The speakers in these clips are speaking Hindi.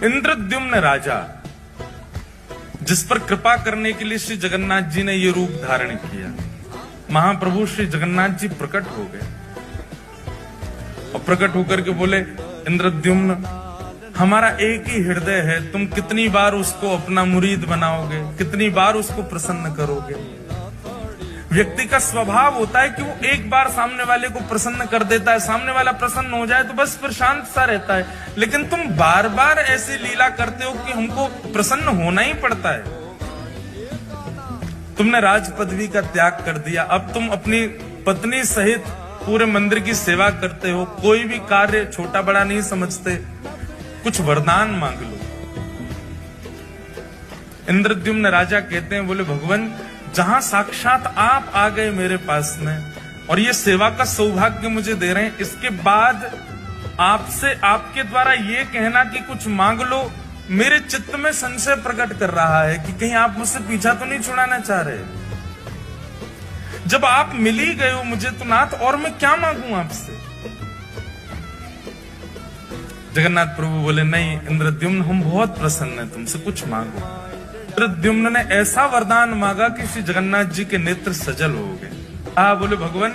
इंद्रद्युम्न राजा, जिस पर कृपा करने के लिए श्री जगन्नाथ जी ने ये रूप धारण किया, महाप्रभु श्री जगन्नाथ जी प्रकट हो गए और प्रकट होकर के बोले, इंद्रद्युम्न हमारा एक ही हृदय है, तुम कितनी बार उसको अपना मुरीद बनाओगे, कितनी बार उसको प्रसन्न करोगे। व्यक्ति का स्वभाव होता है कि वो एक बार सामने वाले को प्रसन्न कर देता है, सामने वाला प्रसन्न हो जाए तो बस फिर शांत सा रहता है, लेकिन तुम बार बार ऐसी लीला करते हो कि हमको प्रसन्न होना ही पड़ता है। तुमने राज पदवी का त्याग कर दिया, अब तुम अपनी पत्नी सहित पूरे मंदिर की सेवा करते हो, कोई भी कार्य छोटा बड़ा नहीं समझते, कुछ वरदान मांग लो। इंद्रद्युम्न राजा कहते हैं, बोले भगवान जहां साक्षात आप आ गए मेरे पास में और ये सेवा का सौभाग्य मुझे दे रहे हैं, इसके बाद आपसे आपके द्वारा ये कहना कि कुछ मांग लो, मेरे चित्त में संशय प्रकट कर रहा है कि कहीं आप मुझसे पीछा तो नहीं छुड़ाना चाह रहे। जब आप मिल ही गए हो मुझे तो नाथ, और मैं क्या मांगू आपसे। जगन्नाथ प्रभु बोले, नहीं इंद्रद्युम्न हम बहुत प्रसन्न हैं तुमसे, कुछ मांगो। इंद्रद्युम्न ने ऐसा वरदान मांगा कि श्री जगन्नाथ जी के नेत्र सजल हो गए। बोले भगवान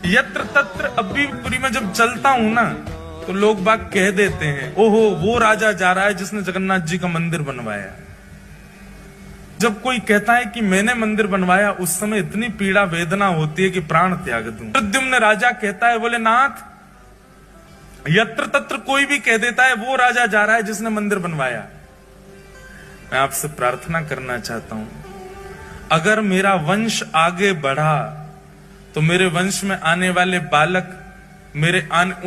यत्र तत्र, अभी पुरी में जब चलता हूं ना तो लोग बाग कह देते हैं, ओहो वो राजा जा रहा है जिसने जगन्नाथ जी का मंदिर बनवाया। जब कोई कहता है कि मैंने मंदिर बनवाया, उस समय इतनी पीड़ा वेदना होती है कि प्राण त्याग दूं। इंद्रद्युम्न राजा कहता है, बोले नाथ यत्र तत्र कोई भी कह देता है वो राजा जा रहा है जिसने मंदिर बनवाया। मैं आपसे प्रार्थना करना चाहता हूं, अगर मेरा वंश आगे बढ़ा तो मेरे वंश में आने वाले बालक, मेरे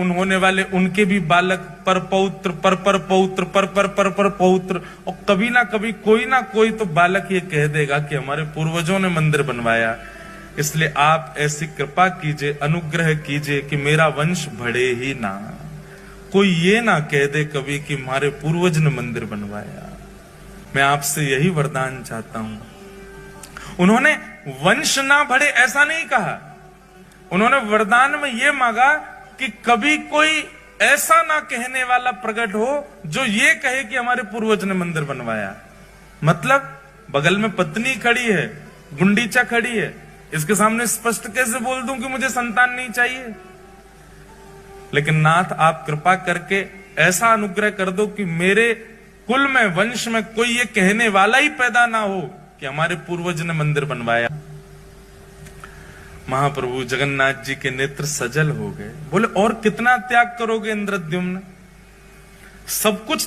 होने वाले उनके भी बालक, पर पौत्र, पर पौत्र, पर पौत्र, और कभी ना कभी कोई ना कोई तो बालक ये कह देगा कि हमारे पूर्वजों ने मंदिर बनवाया। इसलिए आप ऐसी कृपा कीजिए, अनुग्रह कीजिए कि मेरा वंश बढ़े ही ना, कोई ये ना कह दे कभी कि हमारे पूर्वज ने मंदिर बनवाया। मैं आपसे यही वरदान चाहता हूं। उन्होंने वंश ना बढ़े ऐसा नहीं कहा, उन्होंने वरदान में यह मांगा कि कभी कोई ऐसा ना कहने वाला प्रकट हो जो ये कहे कि हमारे पूर्वज ने मंदिर बनवाया। मतलब बगल में पत्नी खड़ी है, गुंडीचा खड़ी है, इसके सामने स्पष्ट कैसे बोल दूं कि मुझे संतान नहीं चाहिए। लेकिन नाथ आप कृपा करके ऐसा अनुग्रह कर दो कि मेरे कुल में, वंश में कोई ये कहने वाला ही पैदा ना हो कि हमारे पूर्वज ने मंदिर बनवाया। महाप्रभु जगन्नाथ जी के नेत्र सजल हो गए। बोले और कितना त्याग करोगे इंद्रद्युम्न, सब कुछ